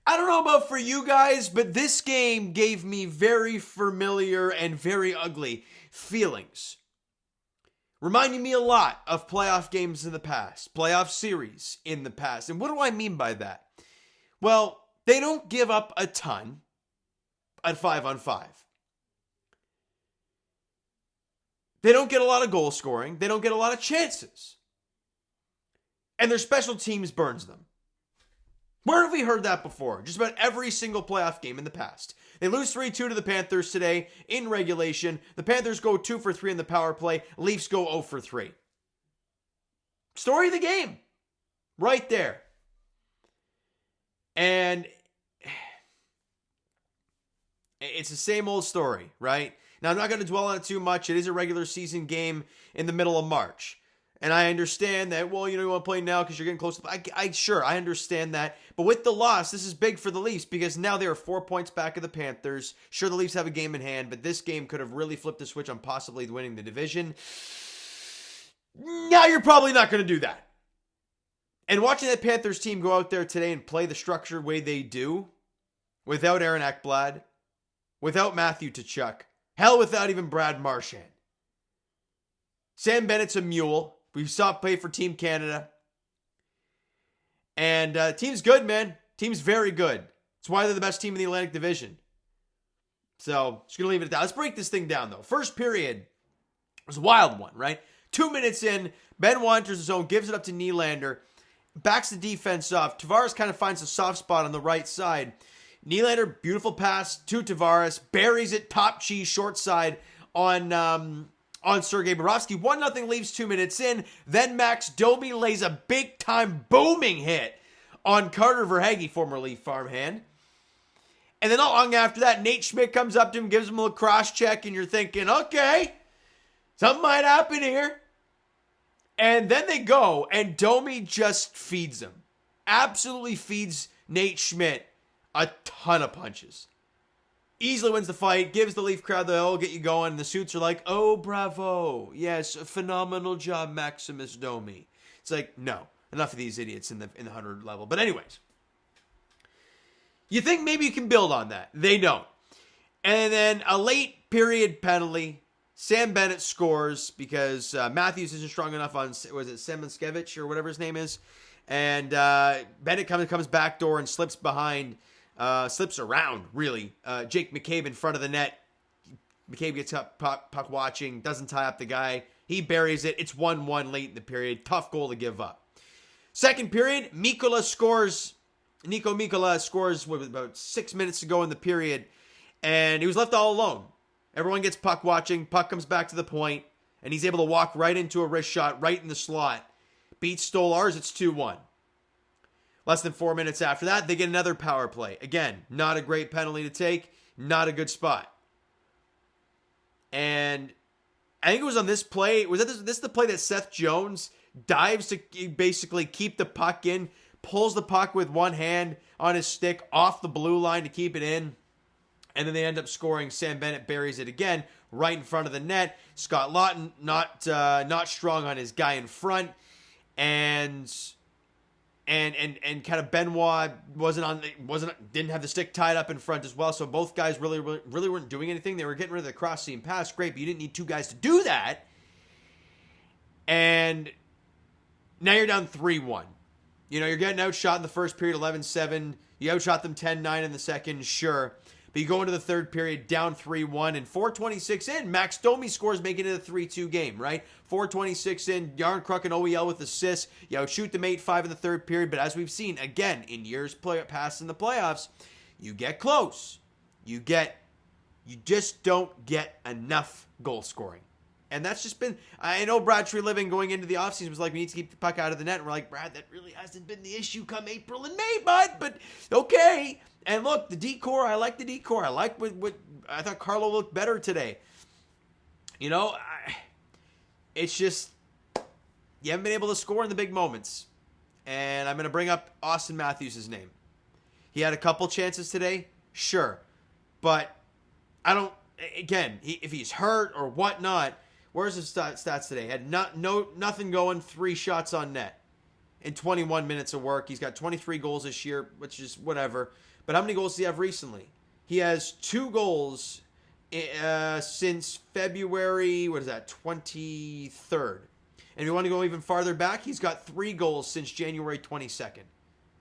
I don't know about for you guys, but this game gave me very familiar and very ugly feelings. Reminding me a lot of playoff games in the past, playoff series in the past. And what do I mean by that? Well, they don't give up a ton at 5-on-5. They don't get a lot of goal scoring. They don't get a lot of chances. And their special teams burns them. Where have we heard that before? Just about every single playoff game in the past. They lose 3-2 to the Panthers today in regulation. The Panthers go 2 for 3 in the power play. Leafs go 0 for 3. Story of the game. Right there. And it's the same old story, right? Now, I'm not going to dwell on it too much. It is a regular season game in the middle of March. And I understand that, well, you want to play now because you're getting close to... Sure, I understand that. But with the loss, this is big for the Leafs because now they are 4 points back of the Panthers. Sure, the Leafs have a game in hand, but this game could have really flipped the switch on possibly winning the division. Now you're probably not going to do that. And watching that Panthers team go out there today and play the structured way they do, without Aaron Ekblad, without Matthew Tkachuk, hell, without even Brad Marchand. Sam Bennett's a mule. We saw play for Team Canada. And team's good, man. Team's very good. It's why they're the best team in the Atlantic Division. So, just going to leave it at that. Let's break this thing down, though. First period was a wild one, right? 2 minutes in, Benoit enters the zone, gives it up to Nylander, backs the defense off. Tavares kind of finds a soft spot on the right side. Nylander, beautiful pass to Tavares, buries it, top cheese, short side on Sergei Bobrovsky. 1-0 Leafs 2 minutes in. Then Max Domi lays a big-time booming hit on Carter Verhaeghe, former Leaf farmhand. And then not long after that, Nate Schmidt comes up to him, gives him a little cross-check, and you're thinking, okay, something might happen here. And then they go, and Domi just feeds him. Absolutely feeds Nate Schmidt a ton of punches. Easily wins the fight, gives the Leaf crowd the "oh, get you going," and the suits are like, "Oh, bravo. Yes, a phenomenal job, Maximus Domi." It's like, no. Enough of these idiots in the 100 level. But anyways, you think maybe you can build on that. They don't. And then a late period penalty. Sam Bennett scores because Matthews isn't strong enough on, was it Semenskevich or whatever his name is? And Bennett comes back door and slips around, really. Jake McCabe in front of the net. McCabe gets up, puck watching, doesn't tie up the guy. He buries it. It's 1-1 late in the period. Tough goal to give up. Second period, Niko Mikkola scores with about 6 minutes to go in the period. And he was left all alone. Everyone gets puck watching. Puck comes back to the point, and he's able to walk right into a wrist shot right in the slot. Beats Stolarz. It's 2-1. Less than 4 minutes after that, they get another power play. Again, not a great penalty to take. Not a good spot. And I think it was on this play. Was this the play that Seth Jones dives to basically keep the puck in, pulls the puck with one hand on his stick off the blue line to keep it in, and then they end up scoring. Sam Bennett buries it again right in front of the net. Scott Laughton not strong on his guy in front, and kind of Benoit didn't have the stick tied up in front as well. So both guys really weren't doing anything. They were getting rid of the cross seam pass. Great, but you didn't need two guys to do that. And now you're down 3-1. You're getting outshot in the first period, 11-7. You outshot them 10-9 in the second, sure. But you go into the third period down 3-1, and 4:26 in, Max Domi scores, making it a 3-2 game, right? 4:26 in, Yarncrook and OEL with assists. You outshoot them 8-5 in the third period, but as we've seen, again, in years past in the playoffs, you get close. You just don't get enough goal scoring. And that's just been, I know Brad Treliving going into the offseason was like, we need to keep the puck out of the net. And we're like, Brad, that really hasn't been the issue come April and May, bud. But okay. And look, the decor, I like the decor. I like what I thought Carlo looked better today. It's just, you haven't been able to score in the big moments. And I'm going to bring up Austin Matthews' name. He had a couple chances today, sure. But I don't, again, if he's hurt or whatnot, where's his stats today? Had nothing going, 3 shots on net. in 21 minutes of work. He's got 23 goals this year, which is whatever. But how many goals does he have recently? He has 2 goals since February, 23rd. And if you want to go even farther back, he's got 3 goals since January 22nd.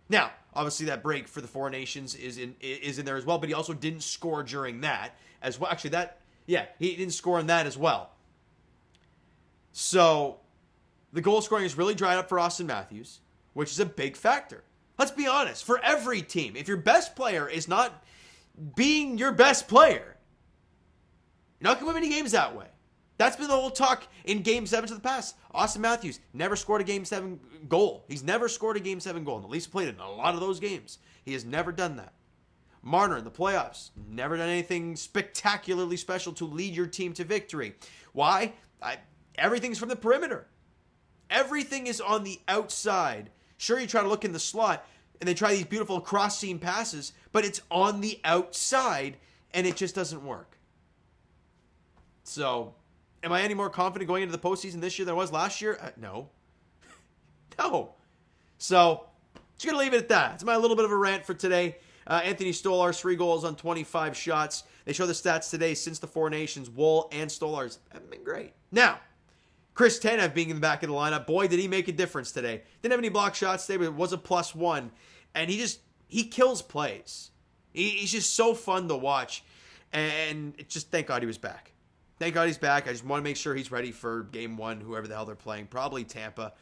Now, obviously that break for the Four Nations is in there as well, but he also didn't score during that as well. Actually, he didn't score in that as well. So, the goal scoring has really dried up for Austin Matthews, which is a big factor. Let's be honest, for every team, if your best player is not being your best player, you're not going to win many games that way. That's been the whole talk in Game 7s of the past. Austin Matthews never scored a Game 7 goal. He's never scored a Game 7 goal. And the Leafs played in a lot of those games. He has never done that. Marner in the playoffs, never done anything spectacularly special to lead your team to victory. Why? Everything's from the perimeter. Everything is on the outside. Sure, you try to look in the slot, and they try these beautiful cross-seam passes, but it's on the outside, and it just doesn't work. So, am I any more confident going into the postseason this year than I was last year? No. No. So, just going to leave it at that. It's my little bit of a rant for today. Anthony Stolarz, 3 goals on 25 shots. They show the stats today since the Four Nations. Woll and Stolarz haven't been great. Now, Chris Tanev being in the back of the lineup, boy, did he make a difference today. Didn't have any block shots today, but it was a +1. And he kills plays. He's just so fun to watch. And just thank God he was back. Thank God he's back. I just want to make sure he's ready for Game 1, whoever the hell they're playing. Probably Tampa,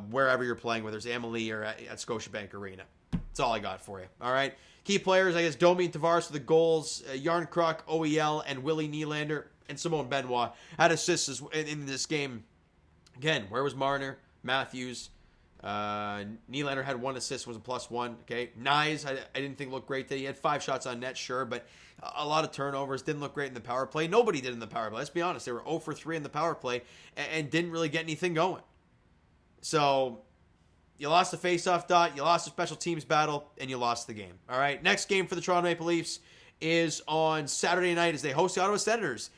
wherever you're playing, whether it's Amalie or at Scotiabank Arena. That's all I got for you. All right. Key players, I guess, Domi and Tavares for the goals. Yarncroc, OEL, and Willie Nylander and Simone Benoit had assists in this game. Again, where was Marner? Matthews. Nylander had 1 assist, was a +1. Okay. Nyes, I didn't think looked great today. He had 5 shots on net, sure, but a lot of turnovers. Didn't look great in the power play. Nobody did in the power play. Let's be honest. They were 0 for 3 in the power play and didn't really get anything going. So, you lost the face-off dot, you lost the special teams battle, and you lost the game. All right, next game for the Toronto Maple Leafs is on Saturday night as they host the Ottawa Senators.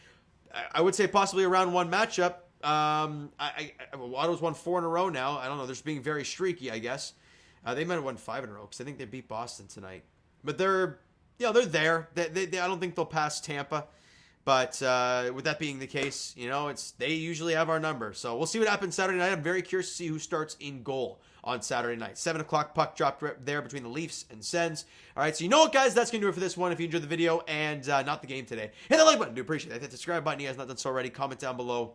I would say possibly a round 1 matchup. Ottawa's won 4 in a row now. I don't know. They're just being very streaky, I guess. They might have won 5 in a row because I think they beat Boston tonight. But they're there. They I don't think they'll pass Tampa. But with that being the case, they usually have our number. So we'll see what happens Saturday night. I'm very curious to see who starts in goal on Saturday night. 7 o'clock puck drop there between the Leafs and Sens. All right, so you know what, guys? That's going to do it for this one. If you enjoyed the video and not the game today, hit the like button. Do appreciate it. Hit the subscribe button. You guys not done so already. Comment down below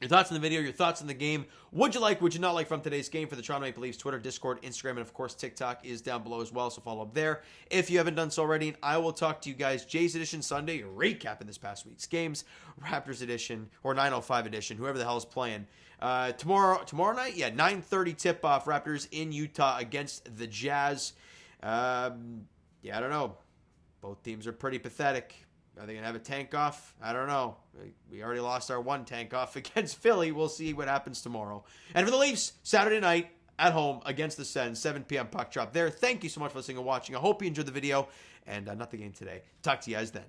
your thoughts on the video, your thoughts on the game. Would you like, would you not like from today's game for the Toronto Maple Leafs? Twitter, Discord, Instagram, and of course TikTok is down below as well, so follow up there if you haven't done so already. And I will talk to you guys Jays Edition Sunday, recapping this past week's games, Raptors Edition, or 905 Edition, whoever the hell is playing. Tomorrow night, 9:30 tip-off, Raptors in Utah against the Jazz. I don't know. Both teams are pretty pathetic. Are they going to have a tank off? I don't know. We already lost our 1 tank off against Philly. We'll see what happens tomorrow. And for the Leafs, Saturday night at home against the Sens, 7 p.m. puck drop there. Thank you so much for listening and watching. I hope you enjoyed the video and not the game today. Talk to you guys then.